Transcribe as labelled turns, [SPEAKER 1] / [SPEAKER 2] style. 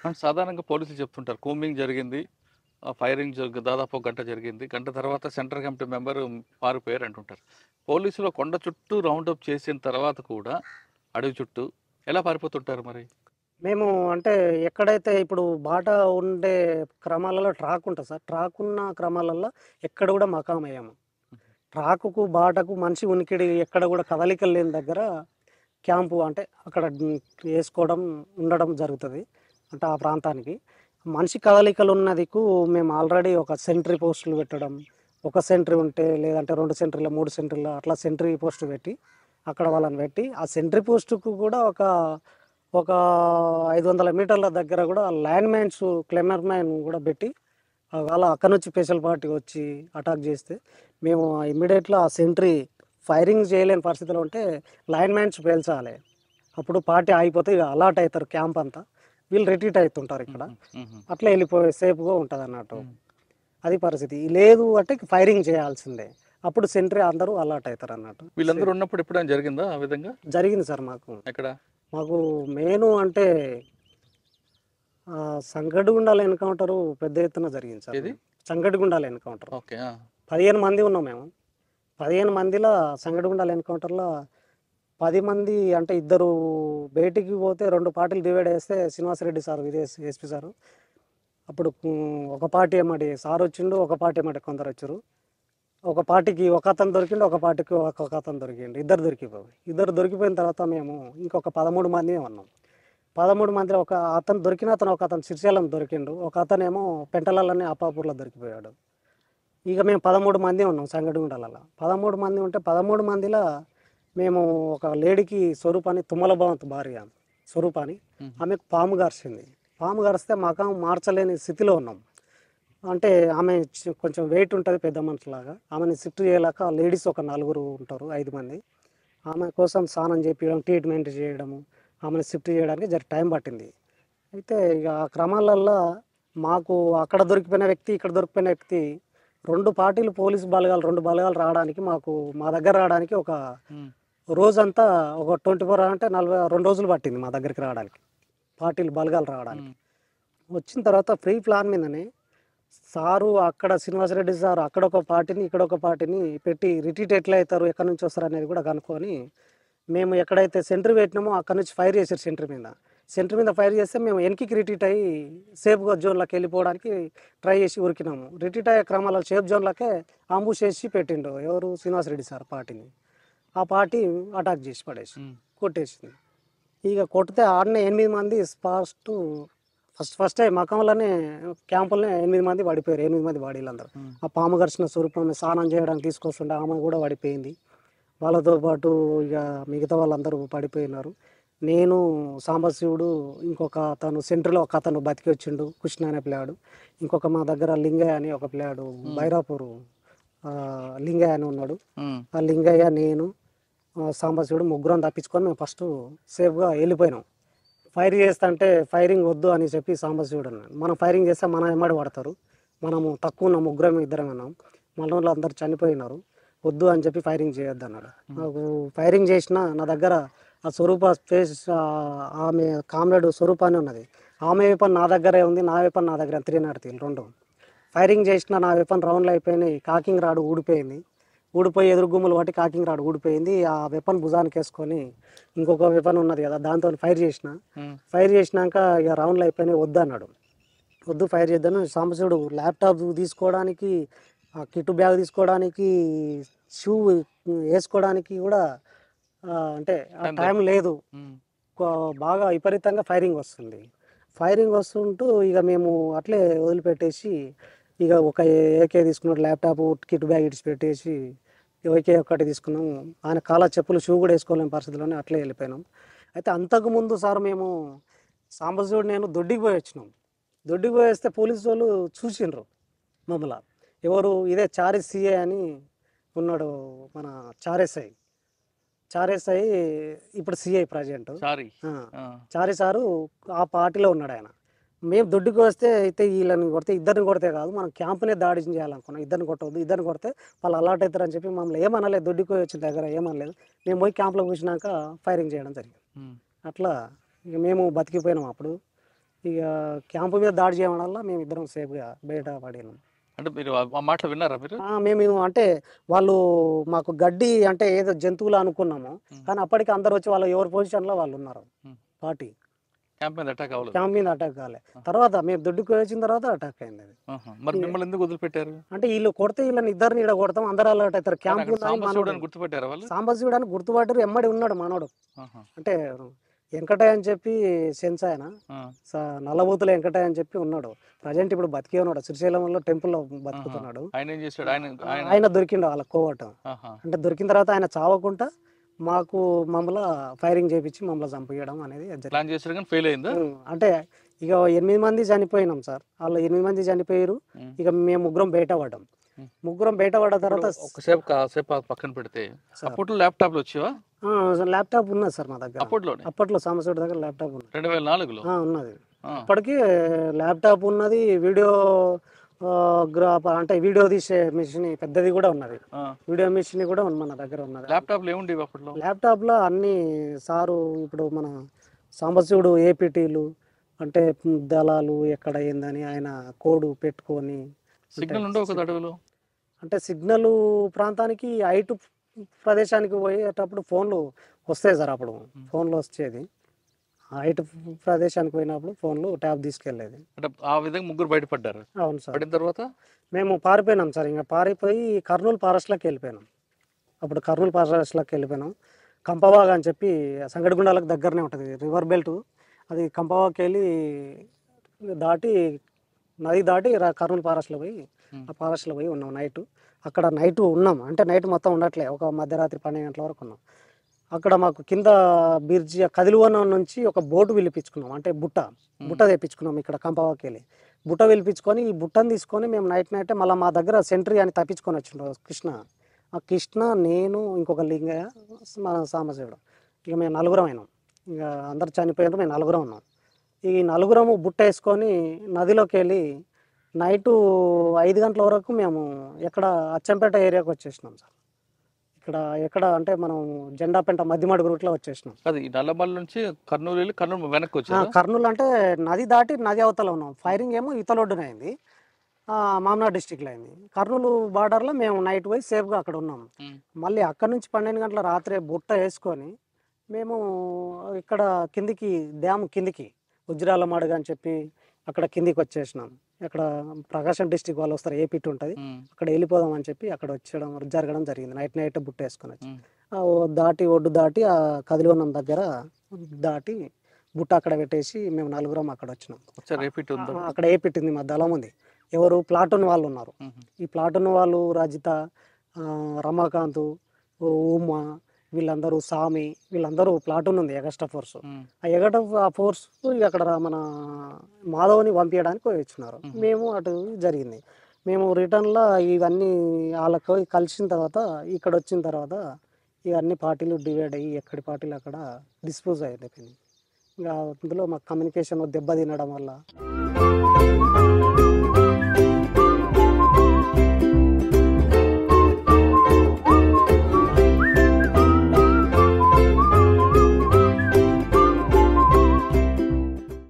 [SPEAKER 1] And సాధారణంగా పోలీసులు చెప్తుంటారు కూంబింగ్ జరిగింది, ఫైరింగ్ దాదాపు ఒక గంట జరిగింది, గంట తర్వాత సెంట్రల్ కమిటీ మెంబర్ పారిపోయారు అంటుంటారు. పోలీసులు కొండ చుట్టూ రౌండప్ చేసిన తర్వాత కూడా అడవి చుట్టూ ఎలా పారిపోతుంటారు మరి?
[SPEAKER 2] మేము అంటే ఎక్కడైతే ఇప్పుడు బాట ఉండే క్రమాలలో ట్రాక్ ఉంటుంది సార్. ట్రాక్ ఉన్న క్రమాలలో ఎక్కడ కూడా మకామయ్యాము. ట్రాకుకు, బాటకు మనిషి ఉనికిడి ఎక్కడ కూడా కదలికలు లేని దగ్గర క్యాంపు అంటే అక్కడ వేసుకోవడం, ఉండడం జరుగుతుంది. అంటే ఆ ప్రాంతానికి మనిషి కదలికలు ఉన్న దిక్కు మేము ఆల్రెడీ ఒక సెంట్రీ పోస్టులు పెట్టడం, ఒక సెంట్రీ ఉంటే లేదంటే 2 సెంట్రీల, 3 సెంట్రీల అట్లా సెంట్రీ పోస్ట్ పెట్టి అక్కడ వాళ్ళని పెట్టి ఆ సెంట్రీ పోస్టుకు కూడా ఒక 500 మీటర్ల దగ్గర కూడా లైన్ మ్యాన్స్, క్లెమర్ మ్యాన్ కూడా పెట్టి అలా అక్కడ నుంచి స్పెషల్ పార్టీ వచ్చి అటాక్ చేస్తే మేము ఇమ్మీడియట్గా ఆ సెంట్రీ ఫైరింగ్ చేయలేని పరిస్థితిలో ఉంటే లైన్ మ్యాన్స్ పేల్చాలి. అప్పుడు పార్టీ ఆగిపోతే ఇక అలర్ట్ అవుతారు క్యాంప్ అంతా, వీళ్ళు రిట్రీట్ అవుతుంటారు ఇక్కడ. అట్లా వెళ్ళిపోయి సేఫ్గా ఉంటుంది అన్నట్టు. అది పరిస్థితి. లేదు అంటే ఫైరింగ్ చేయాల్సిందే. అప్పుడు సెంట్రీ అందరూ అలర్ట్ అవుతారు అన్నట్టు.
[SPEAKER 1] వీళ్ళందరూ ఉన్నప్పుడు ఎప్పుడైనా జరిగిందా ఆ విధంగా?
[SPEAKER 2] జరిగింది సార్.
[SPEAKER 1] ఎక్కడ?
[SPEAKER 2] మాకు మెయిన్ అంటే సంగడిగుండాల ఎన్కౌంటరు పెద్ద ఎత్తున జరిగింది సార్.
[SPEAKER 1] ఏది?
[SPEAKER 2] సంగడిగుండాల ఎన్కౌంటర్.
[SPEAKER 1] ఓకే.
[SPEAKER 2] 15 మంది ఉన్నాం మేము. 15 మందిలో సంగడిగుండాల ఎన్కౌంటర్లో 10 మంది అంటే ఇద్దరు బయటికి పోతే 2 పార్టీలు డివైడ్ చేస్తే శ్రీనివాసరెడ్డి సార్ విదేశీ ఎస్పీ సారు అప్పుడు ఒక పార్టీ ఏమటి సార్ వచ్చిండు, ఒక పార్టీ ఏమటి కొందరు వచ్చారు. ఒక పార్టీకి ఒక అతను దొరికిండు, ఒక పార్టీకి ఒక అతను దొరికిండు. ఇద్దరు దొరికిపోయిన తర్వాత మేము ఇంకొక 13 మంది ఉన్నాం. 13 మందిలో ఒక అతను దొరికిన ఒక అతను శ్రీశైలం దొరికిండు, ఒక అతనేమో పెంటలలోనే అప్పాపూర్లో దొరికిపోయాడు. ఇక మేము 13 మంది ఉన్నాం సంగడిగుండాలలో. 13 మంది ఉంటే 13 మందిలో మేము ఒక లేడీకి స్వరూపాన్ని, తుమ్మల భవంత్ భార్య స్వరూపాన్ని, ఆమెకు పాము గరిచింది. పాము గరిస్తే మకం మార్చలేని స్థితిలో ఉన్నాం. అంటే ఆమె కొంచెం వెయిట్ ఉంటుంది, పెద్ద మనిషిలాగా. ఆమెని షిఫ్ట్ చేయలేక లేడీస్ ఒక 4 ఉంటారు, 5 మంది. ఆమె కోసం స్నానం చేపించడం, ట్రీట్మెంట్ చేయడము, ఆమెను షిఫ్ట్ చేయడానికి టైం పట్టింది. అయితే ఇక ఆ క్రమాలల్లో మాకు అక్కడ దొరికిపోయిన వ్యక్తి, ఇక్కడ దొరికిపోయిన వ్యక్తి 2 పార్టీలు పోలీసు బలగాలు 2 బలగాలు రావడానికి మా దగ్గర రావడానికి ఒక రోజంతా ఒక 24 అంటే 42 రోజులు పట్టింది మా దగ్గరికి రావడానికి, పార్టీలు బలగాలు రావడానికి. వచ్చిన తర్వాత ఫ్రీ ప్లాన్ మీదనే సారు అక్కడ శ్రీనివాసరెడ్డి సార్ అక్కడ ఒక పార్టీని, ఇక్కడ ఒక పార్టీని పెట్టి రిట్రీట్ ఎట్లా అవుతారు, ఎక్కడి నుంచి వస్తారు అనేది కూడా కనుక్కొని మేము ఎక్కడైతే సెంటర్ పెట్టినామో అక్కడ నుంచి ఫైర్ చేశారు. సెంటర్ మీద ఫైర్ చేస్తే మేము వెనక్కి రిట్రీట్ అయ్యి సేఫ్గా జోన్లోకి వెళ్ళిపోవడానికి ట్రై చేసి ఉరికినాము. రిట్రీట్ అయ్యే క్రమాల్లో సేఫ్ జోన్లకే అంబుష్ చేసి పెట్టిండు ఎవరు, శ్రీనివాసరెడ్డి సార్ పార్టీని. ఆ పార్టీ అటాక్ చేసి పడేసి కొట్టేసింది. ఇక కొడితే ఆడనే 8 మంది ఫస్ట్ మకంలోనే క్యాంపులనే 8 మంది పడిపోయారు. 8 మంది బాడీలు అందరూ. ఆ పాము గరిచిన స్వరూపం స్నానం చేయడానికి తీసుకొస్తుంటే ఆమె కూడా పడిపోయింది. వాళ్ళతో పాటు ఇక మిగతా వాళ్ళందరూ పడిపోయినారు. నేను, సాంబశివుడు, ఇంకొక అతను సెంటర్లో ఒక అతను బతికి వచ్చిండు, కృష్ణ అనే పిల్లాడు. ఇంకొక మా దగ్గర లింగయ్య అని ఒక పిల్లాడు, బైరాపూరు లింగయ్య అని ఉన్నాడు. ఆ లింగయ్య, నేను, సాంబశివుడు ముగ్గురం తప్పించుకొని మేము ఫస్ట్ సేఫ్గా వెళ్ళిపోయినాం. ఫైర్ చేస్తుంటే ఫైరింగ్ వద్దు అని చెప్పి సాంబశివుడు అన్నాడు. మనం ఫైరింగ్ చేస్తే మన ఎమ్మడి పడతారు, మనము తక్కువ ఉన్నాం, ముగ్గురం ఇద్దరం అన్నాం, మన వాళ్ళు అందరు చనిపోయినారు, వద్దు అని చెప్పి ఫైరింగ్ చేయొద్దు అన్నాడు. నాకు ఫైరింగ్ చేసిన నా దగ్గర ఆ స్వరూప స్పేస్ ఆమె కామ్రేడ్ స్వరూపాన్ని ఉన్నది. ఆమె వెపన్ నా దగ్గరే ఉంది, నా వెపన్ నా దగ్గర 3 రెండు. ఫైరింగ్ చేసిన నా వెపన్ రౌండ్లు అయిపోయినాయి. కాకింగ్ రాడు ఊడిపోయి ఎదురు గుమ్మలు పట్టి కాకింగ్ రాడు ఊడిపోయింది. ఆ వెపన్ భుజానికి వేసుకొని ఇంకొక వెపన్ ఉన్నది కదా దాంతో ఫైర్ చేసినాక ఇక రౌండ్లు అయిపోయినాయి, వద్దు అన్నాడు. వద్దు ఫైర్ చేద్దాను. సాంబశివుడు ల్యాప్టాప్ తీసుకోవడానికి, కిట్ బ్యాగ్ తీసుకోవడానికి, షూ వేసుకోవడానికి కూడా అంటే టైం లేదు. బాగా విపరీతంగా ఫైరింగ్ వస్తుంటూ ఇక మేము అట్లే వదిలిపెట్టేసి ఇక ఒక ఏకే తీసుకున్నాడు, ల్యాప్టాప్, కిట్ బ్యాగ్ ఇడిచి పెట్టేసి ఏకే ఒక్కటి తీసుకున్నాము. ఆయన కాళ్ళ చెప్పులు, షూ కూడా వేసుకోలేని పరిస్థితిలోనే అట్లే వెళ్ళిపోయినాం. అయితే అంతకుముందు సార్ మేము సాంబశివుడు నేను దొడ్డికి పోయి వచ్చినాం. దొడ్డికి పోయి వస్తే పోలీసు వాళ్ళు చూసిండ్రు మమ్మల్ని. ఎవరు, ఇదే చారి సిఏ అని ఉన్నాడు, మన చారేసాయి ఇప్పుడు సిఐ ప్రజెంట్. చారి సారు ఆ పార్టీలో ఉన్నాడు ఆయన. మేము దొడ్డుకు వస్తే అయితే వీళ్ళని కొడితే, ఇద్దరిని కొడితే కాదు మనం క్యాంపునే దాడి చేయాలనుకున్నాం. ఇద్దరిని కొట్టవద్దు, ఇద్దరిని కొడితే వాళ్ళు అలర్ట్ అవుతారని చెప్పి మమ్మల్ని ఏమనలేదు. దొడ్డుకు వచ్చిన దగ్గర ఏమనలేదు. మేము పోయి క్యాంప్లో కూర్చున్నాక ఫైరింగ్ చేయడం జరిగింది. అట్లా ఇక మేము బతికిపోయినాం అప్పుడు. ఇక క్యాంపు మీద దాడి చేయడం వల్ల మేము ఇద్దరం సేఫ్గా బయట పడినాం.
[SPEAKER 1] అంటే మీరు ఆ మాటలు విన్నారా మీరు?
[SPEAKER 2] మేము అంటే వాళ్ళు మాకు గడ్డి అంటే ఏదో జంతువులు అనుకున్నాము, కానీ అప్పటికి అందరు వచ్చి వాళ్ళు ఎవరి పొజిషన్లో వాళ్ళు ఉన్నారు. పార్టీ
[SPEAKER 1] క్యాంప్ మీద అటాక్ అవ్వలేదు.
[SPEAKER 2] క్యాంప్ మీద అటాక్ కాలే. తర్వాత మేము దొడ్డుకు వచ్చిన తర్వాత అటాక్ అయింది అది.
[SPEAKER 1] మరి మిమ్మల్ని ఎందుకు వదిలిపెట్టారు?
[SPEAKER 2] అంటే వీళ్ళు కొడితే వీళ్ళని ఇద్దరిని ఈడ కొడతాం, అందరు అలర్ట్ అవుతారు. క్యాంప్
[SPEAKER 1] సాంబశివుడని గుర్తుపెట్టారా వాళ్ళు?
[SPEAKER 2] సాంబశివుడు గుర్తుపట్టారు. ఎమ్మడి ఉన్నాడు మనోడు, అంటే వెంకటయ్య అని చెప్పి సెన్స్ ఆయన నల్లబూతుల వెంకటయ్య అని చెప్పి ఉన్నాడు. ప్రజెంట్ ఇప్పుడు బతికే ఉన్నాడు, శ్రీశైలంలో టెంపుల్లో బతుకుతున్నాడు.
[SPEAKER 1] ఆయన ఏం చేశాడు?
[SPEAKER 2] ఆయన దొరికిండు వాళ్ళ కోవటం. అంటే దొరికిన తర్వాత ఆయన చావకుండా మాకు మమ్మల్ని ఫైరింగ్ చేపించి మమ్మల్ని చంపేయడం అనేది
[SPEAKER 1] ప్లాన్ చేశారు, కానీ ఫెయిల్ అయిందా?
[SPEAKER 2] అంటే ఇక 8 మంది చనిపోయినాం సార్. వాళ్ళు 8 మంది చనిపోయారు. ఇక మేము ముగ్గురం బయట పడ్డాం. ముగ్గురం బయట పడ్డ తర్వాత
[SPEAKER 1] కాసేపు పక్కన పెడితే అప్పట్లో ల్యాప్టాప్లు వచ్చేవా?
[SPEAKER 2] ల్యాప్టాప్ ఉన్నది సార్ మా దగ్గర. అప్పట్లో సాంబశివుడి దగ్గర ల్యాప్టాప్ ఉన్నది.
[SPEAKER 1] 2004లో
[SPEAKER 2] ఉన్నది. అప్పటికి ల్యాప్టాప్ ఉన్నది. వీడియో అంటే వీడియో తీసే మిషన్ పెద్దది కూడా ఉన్నది. వీడియో మిషన్ కూడా మన దగ్గర ఉన్నది.
[SPEAKER 1] ల్యాప్టాప్లు ఏముండేవి అప్పట్లో?
[SPEAKER 2] ల్యాప్టాప్లో అన్ని సారు ఇప్పుడు మన సాంబశివుడు ఏపీటీలు అంటే దళాలు ఎక్కడ ఏందని ఆయన కోడ్ పెట్టుకొని.
[SPEAKER 1] సిగ్నల్ ఉండవు కదా అడవిలో?
[SPEAKER 2] అంటే సిగ్నల్ ప్రాంతానికి హైట్ ప్రదేశానికి పోయేటప్పుడు ఫోన్లు వస్తాయి సార్. అప్పుడు ఫోన్లు వచ్చేది. హైట్ ప్రదేశానికి పోయినప్పుడు ఫోన్లు ట్యాబ్ తీసుకెళ్ళేది.
[SPEAKER 1] అంటే ఆ విధంగా ముగ్గురు బయటపడ్డారు.
[SPEAKER 2] అవును సార్.
[SPEAKER 1] పడిన తర్వాత
[SPEAKER 2] మేము పారిపోయినాం సార్. ఇంకా పారిపోయి కర్నూలు ఫారెస్ట్లోకి వెళ్ళిపోయినాం. అప్పుడు కర్నూలు ఫారెస్ట్లోకి వెళ్ళిపోయినాం. కంపవాగ్ అని చెప్పి సంగడిగుండాలకు దగ్గరనే ఉంటుంది రివర్ బెల్ట్. అది కంపవాగ్కి వెళ్ళి దాటి నది దాటి కర్నూలు ఫారెస్ట్లో పోయి ఆ ఫారెస్ట్లో పోయి ఉన్నాం నైట్. అక్కడ నైట్ ఉన్నాం అంటే నైట్ మొత్తం ఉండట్లే, ఒక మధ్యరాత్రి 12 గంటల వరకు ఉన్నాం. అక్కడ మాకు కింద బిర్జి కదిలివనం నుంచి ఒక బోటు పిలిపించుకున్నాం, అంటే బుట్ట తెప్పించుకున్నాం. ఇక్కడ కంపవాగ్కి వెళ్ళి బుట్ట పిలిపించుకొని ఈ బుట్టను తీసుకొని మేము నైటే మళ్ళీ మా దగ్గర సెంట్రీ అని తప్పించుకొని వచ్చిండు కృష్ణ. ఆ కృష్ణ, నేను, ఇంకొక లింగయ్య, మన సాంబశివుడు. ఇక మేము 4 అయినాం. ఇక అందరు చనిపోయారు, మేము 4 ఉన్నాం. ఈ 4 బుట్ట వేసుకొని నదిలోకి వెళ్ళి నైటు 5 గంటల వరకు మేము ఎక్కడ అచ్చంపేట ఏరియాకి వచ్చేసినాం సార్. ఎక్కడ అంటే మనం జెండాపేట మధ్యమడుగు రూట్లో వచ్చేసినాం.
[SPEAKER 1] అది నల్లమల్ల నుంచి కర్నూలు వెళ్ళి కర్నూలు వెనక్కి వచ్చారు.
[SPEAKER 2] కర్నూలు అంటే నది దాటి నది అవతల ఉన్నాం. ఫైరింగ్ ఏమో ఇతలొడ్డున అయింది, మామనాడు డిస్టిక్లో అయింది. కర్నూలు బార్డర్లో మేము నైట్ పోయి సేఫ్గా అక్కడ ఉన్నాం. మళ్ళీ అక్కడ నుంచి 12 గంటల రాత్రే బుట్ట వేసుకొని మేము ఇక్కడ కిందికి డ్యామ్ కిందికి ఉజ్రాల మాడుగా అని చెప్పి అక్కడ కిందికి వచ్చేసినాం. అక్కడ ప్రకాశం డిస్టిక్ వాళ్ళు వస్తారు, ఏపీటీ ఉంటుంది, అక్కడ వెళ్ళిపోదాం అని చెప్పి అక్కడ జరగడం జరిగింది. నైట్ బుట్ట వేసుకొని వచ్చి ఒడ్డు దాటి ఆ కదిలివనం దగ్గర దాటి బుట్ట అక్కడ పెట్టేసి మేము 4 అక్కడ వచ్చినాం. అక్కడ ఏపీటీ మా దళం ఉంది. ఎవరు ప్లాటూన్ వాళ్ళు ఉన్నారు. ఈ ప్లాటూన్ వాళ్ళు రజిత, రమాకాంత్, ఉమా, వీళ్ళందరూ సామి, వీళ్ళందరూ ప్లాటూన్ ఉంది ఎగస్ట్రా ఫోర్స్. ఆ ఫోర్స్ అక్కడ మన మాధవ్ని పంపించడానికి వచ్చినారు. మేము అటు జరిగింది. మేము రిటర్న్లో ఇవన్నీ వాళ్ళకు కలిసిన తర్వాత ఇక్కడ వచ్చిన తర్వాత ఇవన్నీ పార్టీలు డివైడ్ అయ్యి ఎక్కడి పార్టీలు అక్కడ డిస్పోజ్ అయిపోయింది. ఇంకా అందులో మాకు కమ్యూనికేషన్ దెబ్బ తినడం వల్ల